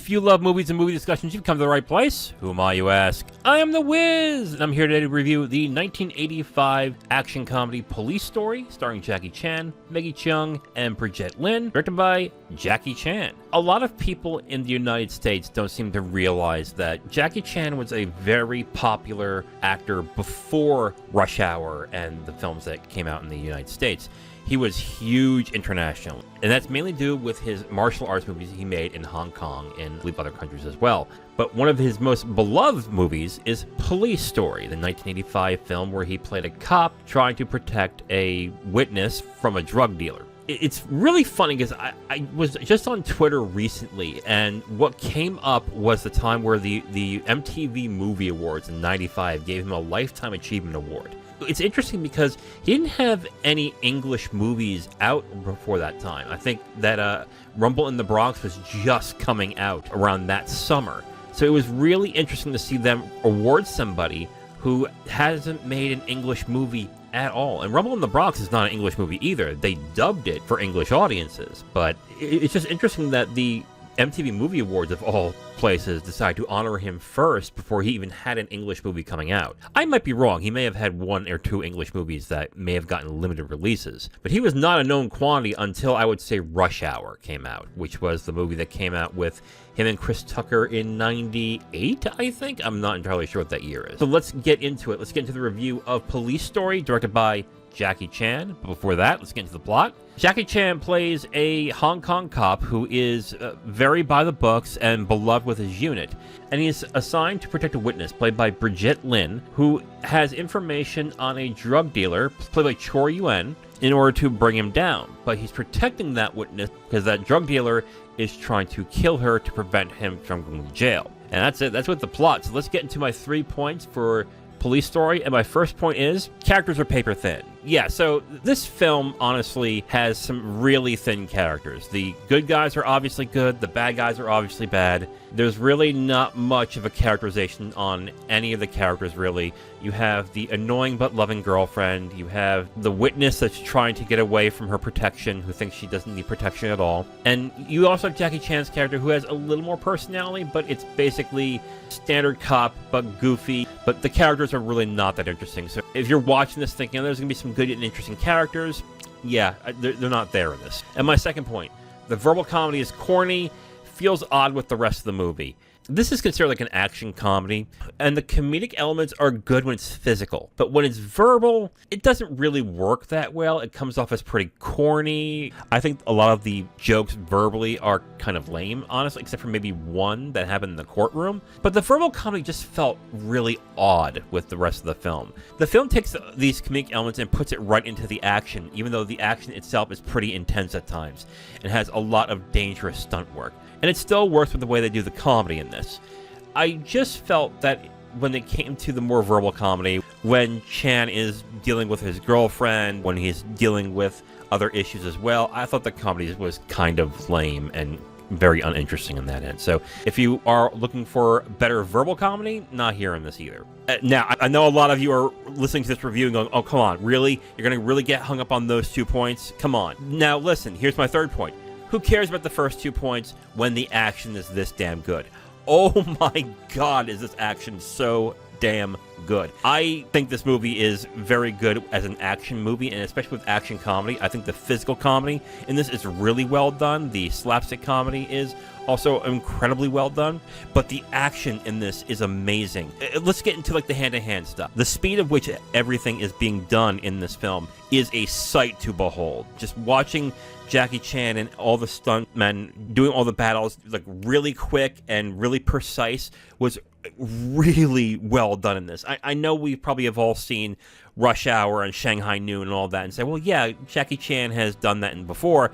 If you love movies and movie discussions, you've come to the right place. Who am I, you ask? I am The Wiz, and I'm here today to review the 1985 action comedy Police Story, starring Jackie Chan, Maggie Cheung, and Brigitte, directed by Jackie Chan. A lot of people in the United States don't seem to realize that Jackie Chan was a very popular actor before Rush Hour and the films that came out in the United States. He was huge internationally, and that's mainly due with his martial arts movies he made in Hong Kong and I believe other countries as well. But one of his most beloved movies is Police Story, the 1985 film where he played a cop trying to protect a witness from a drug dealer. It's really funny because I was just on Twitter recently, and what came up was the time where the MTV Movie Awards in '95 gave him a Lifetime Achievement Award. It's interesting because he didn't have any English movies out before that time. I think that Rumble in the Bronx was just coming out around that summer. So it was really interesting to see them award somebody who hasn't made an English movie at all. And Rumble in the Bronx is not an English movie either. They dubbed it for English audiences. But it's just interesting that the MTV Movie Awards, of all places, decided to honor him first before he even had an English movie coming out. I might be wrong. He may have had one or two English movies that may have gotten limited releases. But he was not a known quantity until, I would say, Rush Hour came out, which was the movie that came out with him and Chris Tucker in '98, I think? I'm not entirely sure what that year is. So let's get into it. Let's get into the review of Police Story, directed by Jackie Chan. But before that, let's get into the plot. Jackie Chan plays a Hong Kong cop who is very by the books and beloved with his unit, and he is assigned to protect a witness, played by Brigitte, who has information on a drug dealer, played by Chor Yuen, in order to bring him down. But he's protecting that witness because that drug dealer is trying to kill her to prevent him from going to jail. And that's it. That's what the plot. So let's get into my 3 points for Police Story, and my first point is characters are paper thin. Yeah, so this film honestly has some really thin characters. The good guys are obviously good, the bad guys are obviously bad. There's really not much of a characterization on any of the characters, really. You have the annoying but loving girlfriend, you have the witness that's trying to get away from her protection, who thinks she doesn't need protection at all, and you also have Jackie Chan's character, who has a little more personality, but it's basically standard cop but goofy. But the characters are really not that interesting. So if you're watching this thinking, oh, there's gonna be some good and interesting characters, yeah, they're not there in this. And my second point, the verbal comedy is corny, feels odd with the rest of the movie. This is considered like an action comedy, and the comedic elements are good when it's physical. But when it's verbal, it doesn't really work that well. It comes off as pretty corny. I think a lot of the jokes verbally are kind of lame, honestly, except for maybe one that happened in the courtroom. But the verbal comedy just felt really odd with the rest of the film. The film takes these comedic elements and puts it right into the action, even though the action itself is pretty intense at times and has a lot of dangerous stunt work. And it still works with the way they do the comedy in this. I just felt that when it came to the more verbal comedy, when Chan is dealing with his girlfriend, when he's dealing with other issues as well, I thought the comedy was kind of lame and very uninteresting in that end. So if you are looking for better verbal comedy, not hearing this either. Now, I know a lot of you are listening to this review and going, oh, come on, really? You're going to really get hung up on those 2 points? Come on. Now, listen, here's my third point. Who cares about the first 2 points when the action is this damn good? Oh my God, is this action so damn good. I think this movie is very good as an action movie, and especially with action comedy. I think the physical comedy in this is really well done. The slapstick comedy is also incredibly well done, but the action in this is amazing. Let's get into like the hand-to-hand stuff. The speed of which everything is being done in this film is a sight to behold. Just watching Jackie Chan and all the stuntmen doing all the battles like really quick and really precise was really well done in this. I know we probably have all seen Rush Hour and Shanghai Noon and all that and say, well, yeah, Jackie Chan has done that before.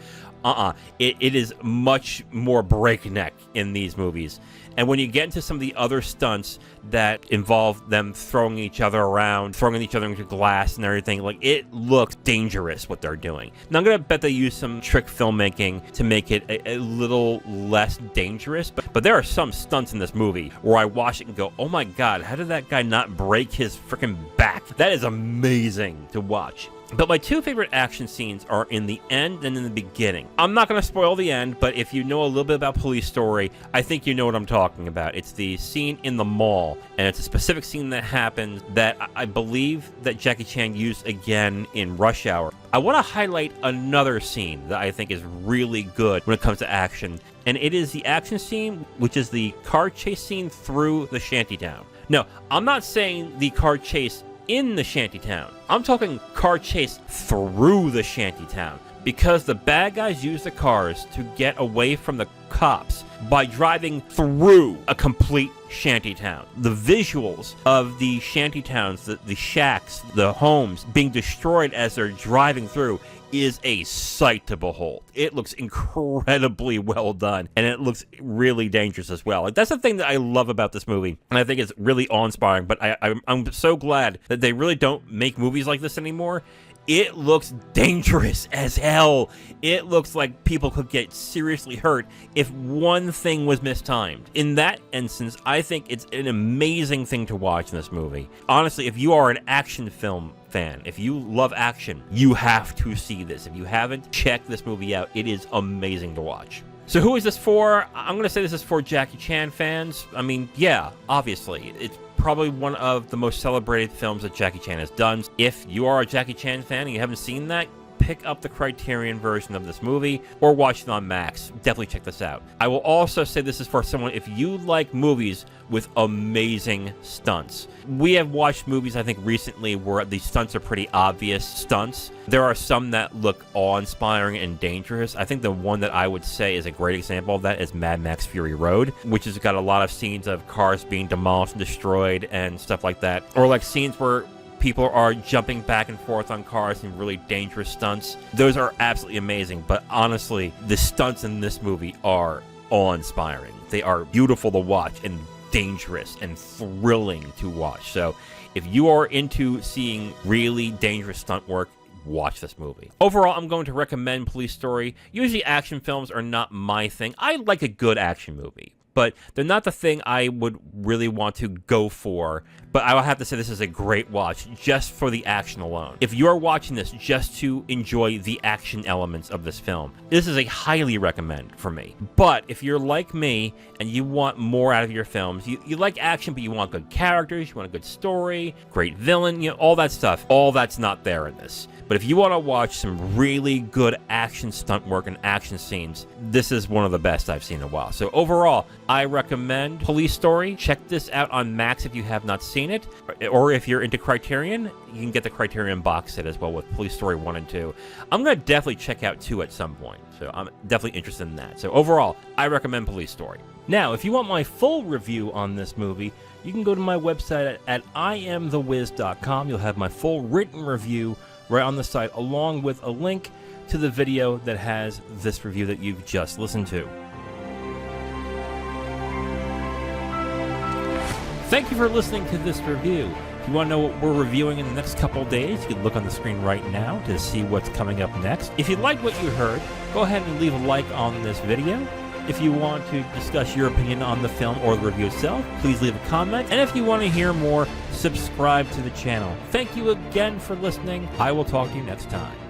It is much more breakneck in these movies. And when you get into some of the other stunts that involve them throwing each other around, throwing each other into glass and everything, like, it looks dangerous what they're doing. Now, I'm going to bet they use some trick filmmaking to make it a little less dangerous, but there are some stunts in this movie where I watch it and go, oh my God, how did that guy not break his freaking back? That is amazing to watch. But my two favorite action scenes are in the end and in the beginning. I'm not going to spoil the end, but if you know a little bit about Police Story, I think you know what I'm talking about. It's the scene in the mall, and it's a specific scene that happens that I believe that Jackie Chan used again in Rush Hour. I want to highlight another scene that I think is really good when it comes to action, and it is the action scene, which is the car chase scene through the shantytown. No, I'm not saying the car chase in the shantytown. I'm talking car chase through the shantytown, because the bad guys use the cars to get away from the cops by driving through a complete shantytown. The visuals of the shantytowns, the shacks, the homes being destroyed as they're driving through is a sight to behold. It looks incredibly well done, and it looks really dangerous as well. Like, that's the thing that I love about this movie, and I think it's really awe-inspiring, but I'm so glad that they really don't make movies like this anymore. It looks dangerous as hell. It looks like people could get seriously hurt if one thing was mistimed. In that instance, I think it's an amazing thing to watch in this movie. Honestly, if you are an action film fan, if you love action, you have to see this. If you haven't, check this movie out. It is amazing to watch. So who is this for? I'm going to say this is for Jackie Chan fans. I mean, yeah, obviously. It's probably one of the most celebrated films that Jackie Chan has done. If you are a Jackie Chan fan and you haven't seen that, pick up the Criterion version of this movie or watch it on Max. Definitely check this out. I will also say this is for someone if you like movies with amazing stunts. We have watched movies, I think, recently where the stunts are pretty obvious stunts. There are some that look awe-inspiring and dangerous. I think the one that I would say is a great example of that is Mad Max Fury Road, which has got a lot of scenes of cars being demolished and destroyed and stuff like that. Or like scenes where people are jumping back and forth on cars in really dangerous stunts. Those are absolutely amazing, but honestly, the stunts in this movie are awe-inspiring. They are beautiful to watch and dangerous and thrilling to watch. So if you are into seeing really dangerous stunt work, watch this movie. Overall, I'm going to recommend Police Story. Usually action films are not my thing. I like a good action movie, but they're not the thing I would really want to go for. But I will have to say this is a great watch just for the action alone. If you're watching this just to enjoy the action elements of this film, this is a highly recommend for me. But if you're like me and you want more out of your films, you like action, but you want good characters, you want a good story, great villain, all that stuff, all that's not there in this. But if you want to watch some really good action stunt work and action scenes, this is one of the best I've seen in a while. So overall, I recommend Police Story. Check this out on Max if you have not seen it. Or if you're into Criterion, you can get the Criterion box set as well with Police Story 1 and 2. I'm going to definitely check out 2 at some point. So I'm definitely interested in that. So overall, I recommend Police Story. Now, if you want my full review on this movie, you can go to my website at IamTheWiz.com. You'll have my full written review right on the site, along with a link to the video that has this review that you've just listened to. Thank you for listening to this review. If you want to know what we're reviewing in the next couple days, you can look on the screen right now to see what's coming up next. If you liked what you heard, go ahead and leave a like on this video. If you want to discuss your opinion on the film or the review itself, please leave a comment. And if you want to hear more, subscribe to the channel. Thank you again for listening. I will talk to you next time.